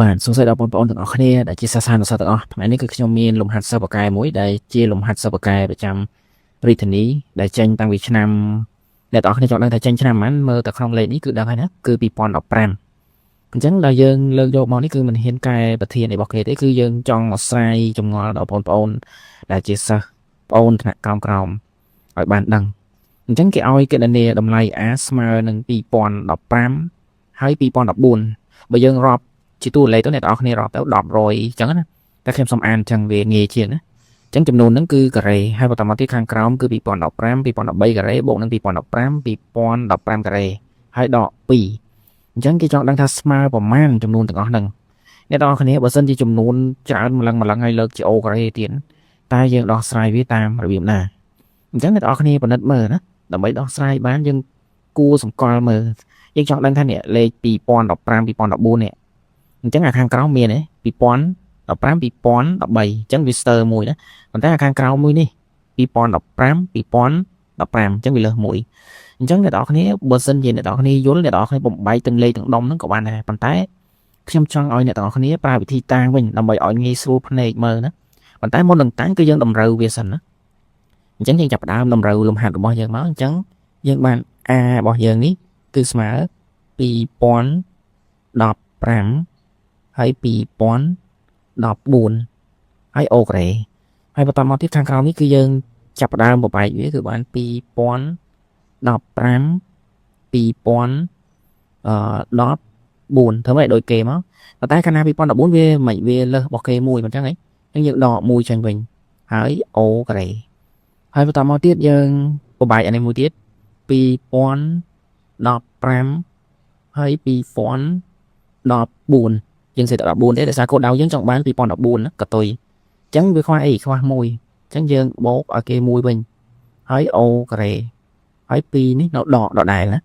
បាទសួស្តីដល់បងប្អូនទាំងអស់គ្នាដែលជាសាសានុសិស្សទាំងអស់ថ្ងៃនេះគឺខ្ញុំមានលំហាត់សិល្បៈកែមួយដែលជាលំហាត់សិល្បៈកែប្រចាំរាជធានីដែលចេញតាំងពីឆ្នាំអ្នកទាំងអស់គ្នាចង់ដឹងថាចេញឆ្នាំប៉ុន្មានមើលតែក្នុងលេខនេះគឺដឹងហើយណាគឺ2015អញ្ចឹងដល់យើងលើកយកមកនេះគឺមិនហ៊ានកែប្រធានរបស់គេទេគឺយើងចង់ឲ្យស្រាយចម្ងល់ដល់បងប្អូនដែលជាសិស្សបងអូនថ្នាក់ក្រោមឲ្យបានដឹងអញ្ចឹងគេឲ្យគណនាតម្លៃ A ស្មើនឹង2015ហើយ2014បើយើងរាប់ជាតួលេខទៅអ្នកនរគ្នារាប់ទៅ10 100អញ្ចឹងណាតែខ្ញុំសូមអានអញ្ចឹងវាងាយជាងណាអញ្ចឹងចំនួនហ្នឹងគឺការ៉េហើយបន្តមកទៀតខាងក្រោមគឺ2015 2013ការ៉េបូកនឹង2015 2015ការ៉េហើយដក2អញ្ចឹងគេចង់ដឹងថាស្មើប្រមាណចំនួនទាំងអស់ហ្នឹងអ្នកនរគ្នាបើសិនជាចំនួនច្រើនម្លឹងហើយលើកជាអូការ៉េទៀតតែយើងដោះស្រាយវាតាមរបៀបណាអញ្ចឹងអ្នកនរគ្នាពិនិត្យមើលណាដើម្បីដោះស្រាយបានយើងគួរសម្គាល់មើលយើងចង់ដឹងថានេះលេខ2015 2014នេះអញ្ចឹងអាខាងក្រោមមានទេ2015 2013អញ្ចឹងវាស្ទើរមួយណាប៉ុន្តែអាខាងក្រោមមួយនេះ2015 2015អញ្ចឹងវាលើសមួយអញ្ចឹងអ្នកនរគ្នាបើសិនជាអ្នកនរគ្នាយល់អ្នកនរគ្នាបំបែកទាំងលេខទាំងដុំហ្នឹងក៏បានដែរប៉ុន្តែខ្ញុំចង់ឲ្យអ្នកនរគ្នាប្រើវិធីតាំងវិញដើម្បីឲ្យងាយស្រួលភ្នែកមើលណាប៉ុន្តែមុននឹងតាំងគឺយើងតម្រូវវាសិនណាអញ្ចឹងយើងចាប់ផ្ដើមតម្រូវលំហាត់របស់យើងមកអញ្ចឹងយើងបាន A របស់យើងនេះគឺស្មើ2015ហើយ2014ហើយអូក្រេហើយបន្តមកទៀតខាងក្រោមនេះគឺយើងចាប់ផ្ដើមបបែកវាគឺបាន2015 2014ធ្វើម៉េចដូចគេមកតែកាលណា2014វាមិនវាលើសរបស់គេមួយមិនអញ្ចឹងហីអញ្ចឹងយើងដកមួយចេញវិញហើយអូក្រេហើយបន្តមកទៀតយើងបបែកអានេះមួយទៀត2015ហើយ2014យើងសេត14ទេដោយសារកូដដៅយើងចង់បាន2014ណាកតុយអញ្ចឹងវាខ្វះអីខ្វះ1អញ្ចឹងយើងបូកឲ្យគេ1វិញហើយអូការ៉េហើយ2នេះនៅដកដដែលណា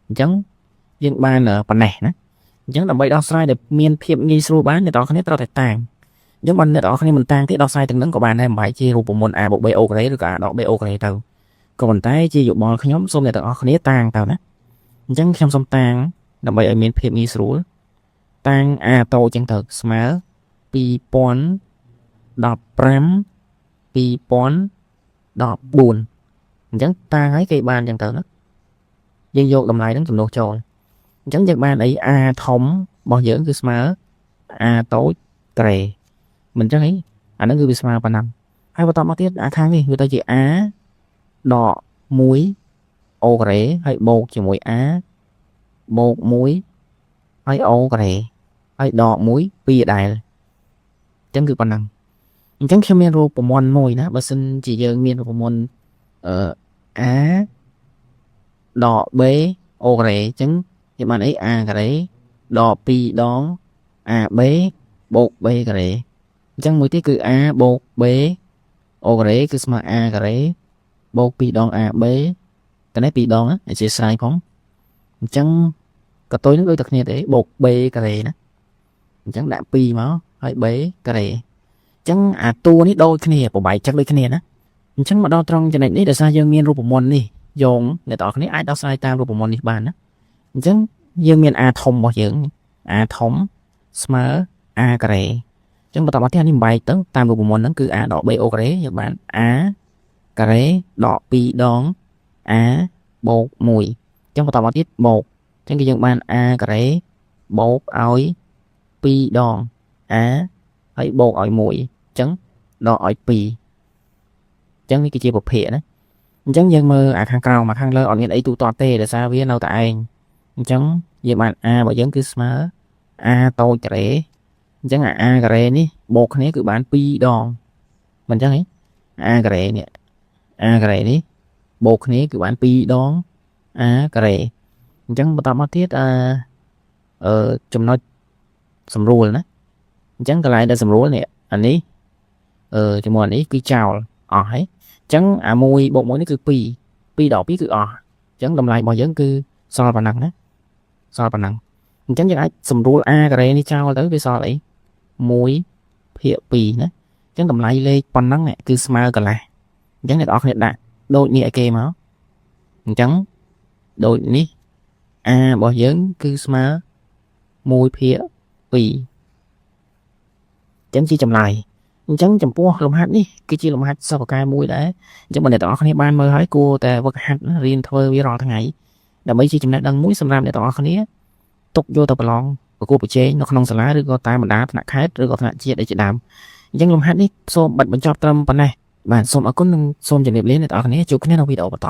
អញ្ចឹងយើងបានប៉ុណ្ណេះណាអញ្ចឹងដើម្បីដោះស្រាយដែលមានភាពងាយស្រួលបានអ្នកនរគ្នាត្រូវតែតាំងអញ្ចឹងបើអ្នកនរគ្នាមិនតាំងទេដោះស្រាយទាំងនឹងក៏បានដែរមិនបែរជារូបមន្ត A បូក B អូការ៉េឬក៏ A ដក B អូការ៉េទៅក៏ប៉ុន្តែជាយោបល់ខ្ញុំសូមអ្នកទាំងអស់គ្នាតាំងទៅណាអញ្ចឹងខ្ញុំសូមតាំងដើម្បីឲ្យមានភាពងាយស្រួលតាំង A តូចចឹងទៅស្មើ2015 2014អញ្ចឹងតាំងឲ្យគេបានចឹងទៅណាយើងយកតម្លៃហ្នឹងចំនួនចូលអញ្ចឹងយើងបានអី A ធំរបស់យើងគឺស្មើ A តូចក្រេមិនអញ្ចឹងអីអាហ្នឹងគឺវាស្មើប៉ុណ្ណឹងហើយបន្តមកទៀតអាខាងនេះវាទៅជា A ដក1អូការ៉េហើយបូកជាមួយ A បូក1ហើយអូការ៉េហើយដក1 2ដែរអញ្ចឹងគឺប៉ុណ្ណឹងអញ្ចឹងខ្ញុំមានរូបមន្តមួយណាបើសិនជាយើងមានរូបមន្តA ដក B អូការ៉េអញ្ចឹងយើងបានអី A ការ៉េដក2ដង AB បូក B ការ៉េអញ្ចឹងមួយទៀតគឺ A បូក B អូការ៉េគឺស្មើ A ការ៉េបូក2ដង AB តែនេះ2ដងណាអធិស្ឋានផងអញ្ចឹងកតុយនឹងដូចតែគ្នាទេបូក B ការ៉េណាអញ្ចឹងដាក់2មកហើយ B ការ៉េអញ្ចឹងអាតួនេះដូចគ្នាប្របែកចឹងដូចគ្នាណាអញ្ចឹងមកដល់ត្រង់ចំណុចនេះដោយសារយើងមានរូបមន្តនេះយោងអ្នកទាំងអស់គ្នាអាចដោះស្រាយតាមរូបមន្តនេះបានណាអញ្ចឹងយើងមាន A ធំរបស់យើង A ធំស្មើ A ការ៉េអញ្ចឹងបន្តមកទៀតនេះបែកទៅតាមរូបមន្តហ្នឹងគឺ A ដក B អូការ៉េយើងបាន A ការ៉េដក2ដង A បូក1អញ្ចឹងបន្តមកទៀតបូកអញ្ចឹងគឺយើងបាន A ការ៉េបូកឲ្យ2ដង A ហើយបូកឲ្យ1អញ្ចឹងដកឲ្យ2អញ្ចឹងនេះគឺជាប្រភេទណាអញ្ចឹងយើងមើលអាខាងក្រោមមកខាងលើអត់មានអីទូទាត់ទេដោយសារវានៅតែឯងអញ្ចឹងយើងបាន A របស់យើងគឺស្មើ A តូចការ៉េអញ្ចឹងអា A ការ៉េនេះបូកគ្នាគឺបាន2ដងមិនអញ្ចឹងហី A ការ៉េនេះ A ការ៉េនេះបូកគ្នាគឺបាន2ដង A ការ៉េអញ្ចឹងបន្តមកទៀតចំណុចសម្រួលណាអញ្ចឹងកន្លែងដែលសម្រួលនេះអានេះជាមួយអានេះគឺចោលអស់ហើយអញ្ចឹងអា1បូក1នេះគឺ2 2ដក2គឺអស់អញ្ចឹងតម្លៃរបស់យើងគឺសល់ប៉ុណ្ណឹងណាសល់ប៉ុណ្ណឹងអញ្ចឹងយើងអាចសម្រួល A ការ៉េនេះចោលទៅវាសល់អី1ភាគ2ណាអញ្ចឹងតម្លៃលេខប៉ុណ្ណឹងគឺស្មើកន្លះអញ្ចឹងអ្នកនរគ្នាដាក់ដូចនេះឲ្យគេមកអញ្ចឹងដូចនេះ A របស់យើងគឺស្មើ1ភាគ ចឹងជាចម្លើយអញ្ចឹងចំពោះលំហាត់នេះគឺជាលំហាត់សិល្បៈកាយមួយដែរអញ្ចឹងបើអ្នកទាំងអស់គ្នាបានមើលហើយគួរតែវឹកហាត់រៀនធ្វើវារាល់ថ្ងៃដើម្បីជាចំណេះដឹងមួយសម្រាប់អ្នកទាំងអស់គ្នាទុកយកទៅប្រឡងប្រកួតប្រជែងនៅក្នុងសាលាឬក៏តាមបណ្ដាថ្នាក់ខេត្តឬក៏ថ្នាក់ជាតិដូចជាដើមអញ្ចឹងលំហាត់នេះសូមបិទបញ្ចប់ត្រឹមប៉ុណ្ណេះបាទសូមអរគុណនិងសូមជម្រាបលាអ្នកទាំងអស់គ្នាជួបគ្នានៅវីដេអូបន្ត